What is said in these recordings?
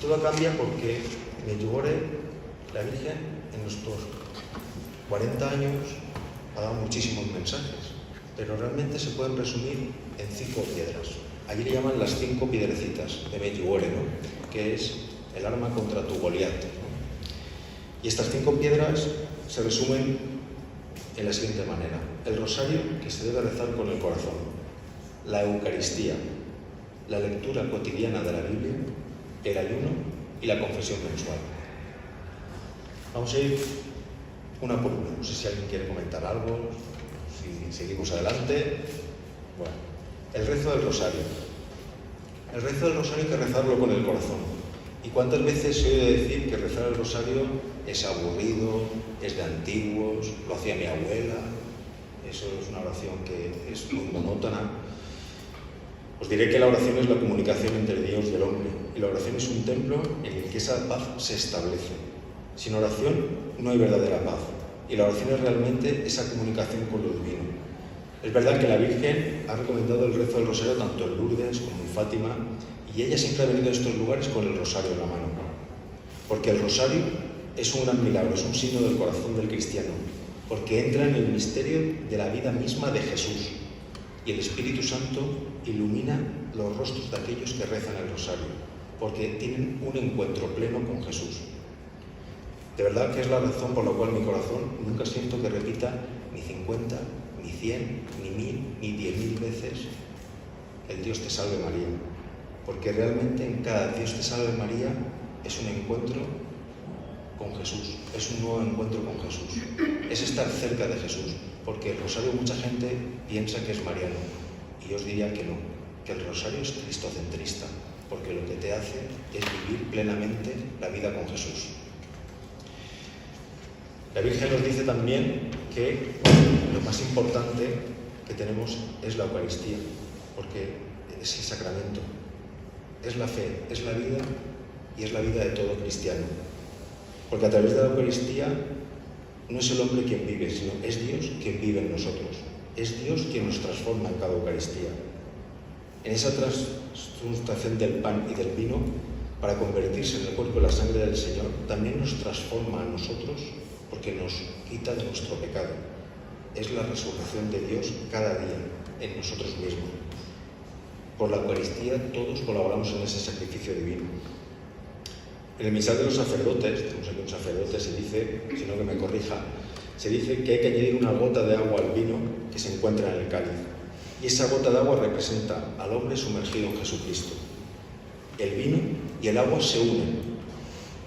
Todo cambia porque Medjugorje, la Virgen, en nuestros 40 años ha dado muchísimos mensajes, pero realmente se pueden resumir en 5 piedras. Allí le llaman las 5 piedrecitas de Medjugorje, ¿no? Que es el arma contra tu Goliat, ¿no? Y estas 5 piedras se resumen en la siguiente manera: el rosario, que se debe rezar con el corazón; la Eucaristía; la lectura cotidiana de la Biblia; el ayuno y la confesión mensual. Vamos a ir una por una. No sé si alguien quiere comentar algo, si seguimos adelante. Bueno, el rezo del rosario. El rezo del rosario hay que rezarlo con el corazón. ¿Y cuántas veces se oye decir que rezar el rosario es aburrido, es de antiguos, lo hacía mi abuela? Eso es una oración que es muy monótona. Os diré que la oración es la comunicación entre Dios y el hombre, y la oración es un templo en el que esa paz se establece. Sin oración no hay verdadera paz, y la oración es realmente esa comunicación con lo divino. Es verdad que la Virgen ha recomendado el rezo del rosario tanto en Lourdes como en Fátima, y ella siempre ha venido a estos lugares con el rosario en la mano. Porque el rosario es un gran milagro, es un signo del corazón del cristiano, porque entra en el misterio de la vida misma de Jesús, y el Espíritu Santo ilumina los rostros de aquellos que rezan el rosario, porque tienen un encuentro pleno con Jesús. De verdad que es la razón por la cual mi corazón nunca siento que repita ni 50, ni 100, ni 1000, ni 10.000 veces el Dios te salve María, porque realmente en cada Dios te salve María es un encuentro con Jesús, es un nuevo encuentro con Jesús, es estar cerca de Jesús, porque el rosario mucha gente piensa que es mariano, y yo os diría que no, que el rosario es cristocentrista, porque lo que te hace es vivir plenamente la vida con Jesús. La Virgen nos dice también que lo más importante que tenemos es la Eucaristía, porque es el sacramento, es la fe, es la vida y es la vida de todo cristiano. Porque a través de la Eucaristía no es el hombre quien vive, sino es Dios quien vive en nosotros. Es Dios quien nos transforma en cada Eucaristía. En esa transformación del pan y del vino, para convertirse en el cuerpo y la sangre del Señor, también nos transforma a nosotros porque nos quita de nuestro pecado. Es la resurrección de Dios cada día en nosotros mismos. Por la Eucaristía todos colaboramos en ese sacrificio divino. En el misal de los sacerdotes, tenemos aquí un sacerdote, se dice, si no que me corrija, se dice que hay que añadir una gota de agua al vino que se encuentra en el cáliz. Y esa gota de agua representa al hombre sumergido en Jesucristo. El vino y el agua se unen.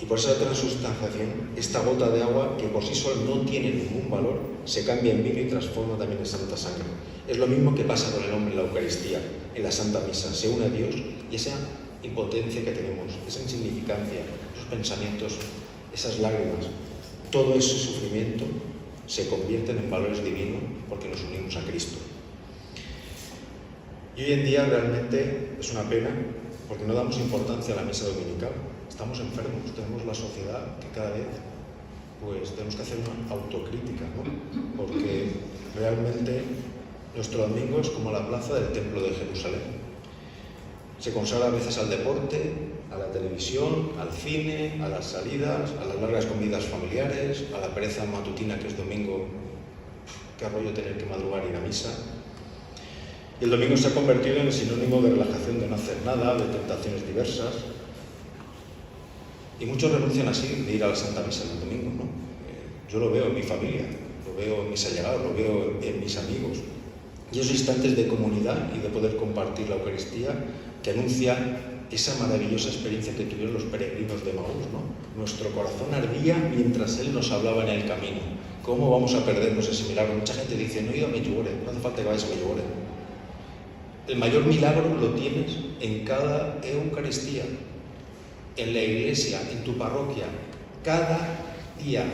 Y por esa transustanciación, esta gota de agua, que por sí sola no tiene ningún valor, se cambia en vino y transforma también en santa sangre. Es lo mismo que pasa con el hombre en la Eucaristía, en la Santa Misa. Se une a Dios y esa impotencia que tenemos, esa insignificancia, esos pensamientos, esas lágrimas, todo ese sufrimiento se convierten en valores divinos porque nos unimos a Cristo. Y hoy en día realmente es una pena porque no damos importancia a la misa dominical. Estamos enfermos, tenemos la sociedad que cada vez pues tenemos que hacer una autocrítica, ¿no? Porque realmente nuestro domingo es como la plaza del Templo de Jerusalén. Se consagra a veces al deporte, a la televisión, al cine, a las salidas, a las largas comidas familiares, a la pereza matutina que es domingo, qué rollo tener que madrugar y ir a misa. Y el domingo se ha convertido en el sinónimo de relajación, de no hacer nada, de tentaciones diversas. Y muchos renuncian así de ir a la Santa Misa el domingo, ¿no? Yo lo veo en mi familia, lo veo en mis allegados, lo veo en mis amigos. Y esos instantes de comunidad y de poder compartir la Eucaristía que anuncia esa maravillosa experiencia que tuvieron los peregrinos de Maús, ¿no? Nuestro corazón ardía mientras Él nos hablaba en el camino. ¿Cómo vamos a perdernos ese milagro? Mucha gente dice, no he ido a Medjugorje, no hace falta que vayas a Medjugorje. El mayor milagro lo tienes en cada Eucaristía, en la iglesia, en tu parroquia. Cada día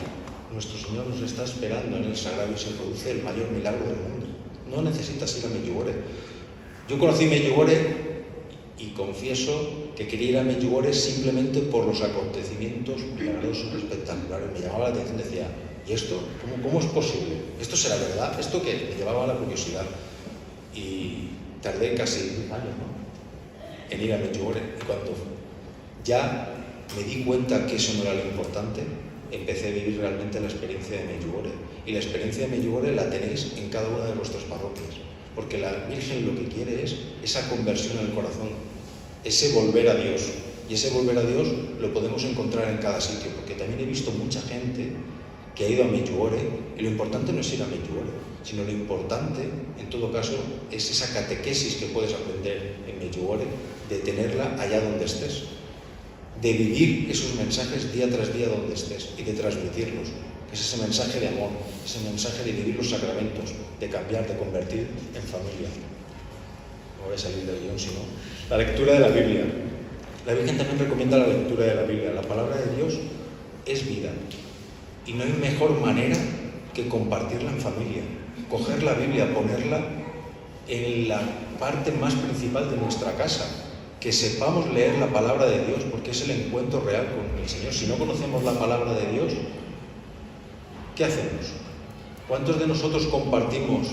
nuestro Señor nos está esperando en el sagrario y se produce el mayor milagro del mundo. No necesitas ir a Medjugorje. Yo conocí Medjugorje y confieso que quería ir a Medjugorje simplemente por los acontecimientos milagrosos, espectaculares. Me llamaba la atención, decía, ¿y esto? ¿Cómo es posible? ¿Esto será verdad? ¿Esto qué? Me llevaba a la curiosidad. Y tardé casi 10 años, ¿no?, en ir a Medjugorje. Y cuando ya me di cuenta que eso no era lo importante, empecé a vivir realmente la experiencia de Medjugorje. Y la experiencia de Medjugorje la tenéis en cada una de vuestras parroquias, porque la Virgen lo que quiere es esa conversión en el corazón, ese volver a Dios. Y ese volver a Dios lo podemos encontrar en cada sitio, porque también he visto mucha gente que ha ido a Medjugorje, y lo importante no es ir a Medjugorje, sino lo importante, en todo caso, es esa catequesis que puedes aprender en Medjugorje, de tenerla allá donde estés, de vivir esos mensajes día tras día donde estés y de transmitirlos, que es ese mensaje de amor, ese mensaje de vivir los sacramentos, de cambiar, de convertir en familia. No voy a salir del guión, sino la lectura de la Biblia. La Virgen también recomienda la lectura de la Biblia. La palabra de Dios es vida y no hay mejor manera que compartirla en familia. Coger la Biblia, ponerla en la parte más principal de nuestra casa, que sepamos leer la palabra de Dios, porque es el encuentro real con el Señor. Si no conocemos la palabra de Dios, ¿qué hacemos? ¿Cuántos de nosotros compartimos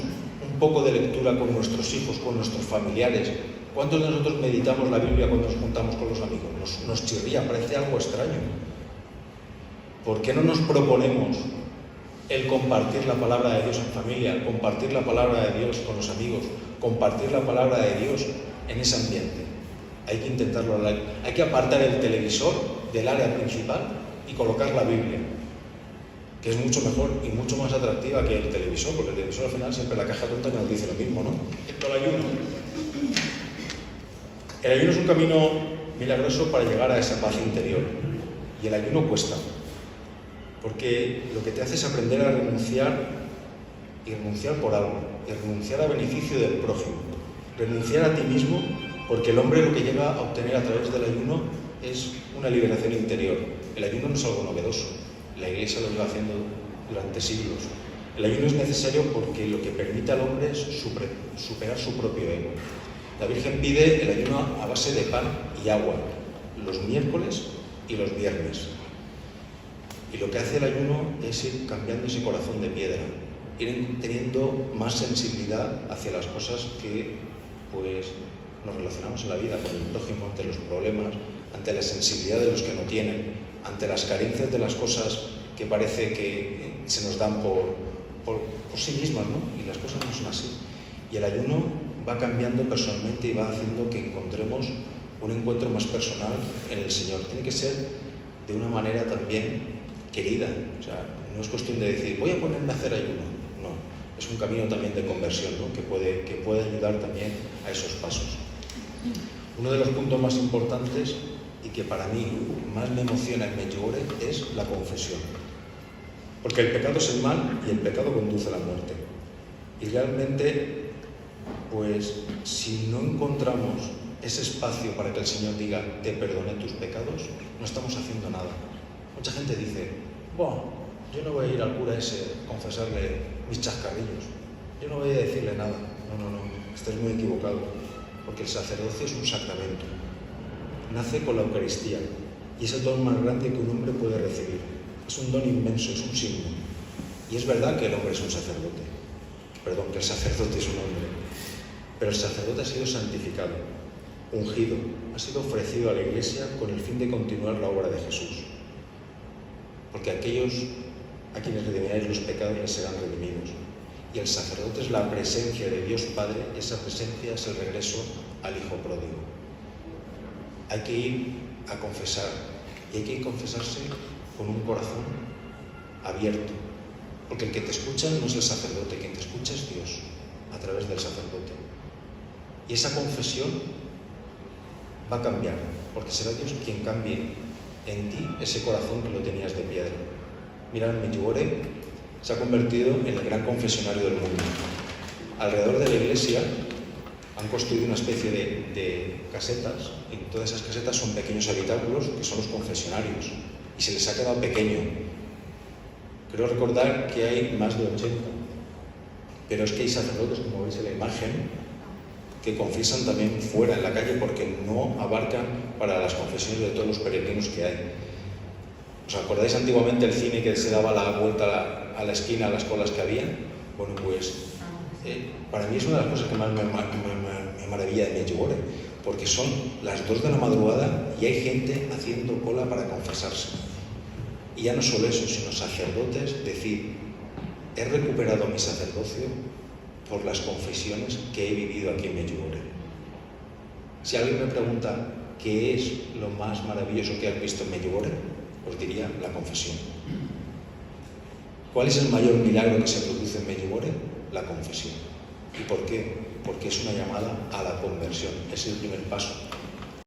un poco de lectura con nuestros hijos, con nuestros familiares? ¿Cuántos de nosotros meditamos la Biblia cuando nos juntamos con los amigos? Nos chirría, parece algo extraño. ¿Por qué no nos proponemos el compartir la palabra de Dios en familia, compartir la palabra de Dios con los amigos, compartir la palabra de Dios en ese ambiente? Hay que intentarlo, hay que apartar el televisor del área principal y colocar la Biblia, que es mucho mejor y mucho más atractiva que el televisor, porque el televisor al final siempre la caja tonta nos dice lo mismo, ¿no? El ayuno. El ayuno es un camino milagroso para llegar a esa paz interior, y el ayuno cuesta, porque lo que te hace es aprender a renunciar, y renunciar por algo, y renunciar a beneficio del prójimo, renunciar a ti mismo, porque el hombre lo que llega a obtener a través del ayuno es una liberación interior. El ayuno no es algo novedoso, la Iglesia lo lleva haciendo durante siglos. El ayuno es necesario porque lo que permite al hombre es superar su propio ego. La Virgen pide el ayuno a base de pan y agua, los miércoles y los viernes. Y lo que hace el ayuno es ir cambiando ese corazón de piedra, ir teniendo más sensibilidad hacia las cosas que pues nos relacionamos en la vida, con el prójimo, ante los problemas, ante la sensibilidad de los que no tienen, ante las carencias de las cosas que parece que se nos dan por sí mismas, ¿no? Y las cosas no son así. Y el ayuno va cambiando personalmente y va haciendo que encontremos un encuentro más personal en el Señor. Tiene que ser de una manera también querida. O sea, no es cuestión de decir, voy a ponerme a hacer ayuno. No, es un camino también de conversión, ¿no? que puede ayudar también a esos pasos. Uno de los puntos más importantes y que para mí más me emociona en Medjugorje es la confesión. Porque el pecado es el mal y el pecado conduce a la muerte. Y realmente, pues, si no encontramos ese espacio para que el Señor diga, te perdoné tus pecados, no estamos haciendo nada. Mucha gente dice, bueno, yo no voy a ir al cura ese a confesarle mis chascarrillos. Yo no voy a decirle nada. No, estás muy equivocado. Porque el sacerdocio es un sacramento. Nace con la Eucaristía y es el don más grande que un hombre puede recibir. Es un don inmenso, es un signo. Y es verdad que el hombre es un sacerdote. Perdón, que el sacerdote es un hombre. Pero el sacerdote ha sido santificado, ungido, ha sido ofrecido a la Iglesia con el fin de continuar la obra de Jesús. Porque aquellos a quienes redimiráis los pecados les serán redimidos. Y el sacerdote es la presencia de Dios Padre, y esa presencia es el regreso al Hijo pródigo. Hay que ir a confesar, y hay que confesarse con un corazón abierto, porque el que te escucha no es el sacerdote, quien te escucha es Dios, a través del sacerdote. Y esa confesión va a cambiar, porque será Dios quien cambie en ti ese corazón que lo tenías de piedra. Mirad, Medjugorje se ha convertido en el gran confesionario del mundo. Alrededor de la iglesia han construido una especie de casetas, y todas esas casetas son pequeños habitáculos que son los confesionarios, y se les ha quedado pequeño. Creo recordar que hay más de 80, pero es que hay sacerdotes, como veis en la imagen, que confiesan también fuera, en la calle, porque no abarcan para las confesiones de todos los peregrinos que hay. ¿Os acordáis antiguamente el cine que se daba la vuelta a la esquina, a las colas que había? Bueno, pues para mí es una de las cosas que más me maravilla de Medjugorje, porque son las 2 de la madrugada y hay gente haciendo cola para confesarse. Y ya no solo eso, sino sacerdotes decir, he recuperado mi sacerdocio por las confesiones que he vivido aquí en Medjugorje. Si alguien me pregunta qué es lo más maravilloso que has visto en Medjugorje, os diría la confesión. ¿Cuál es el mayor milagro que se produce en Medjugorje? La confesión. ¿Y por qué? Porque es una llamada a la conversión, es el primer paso.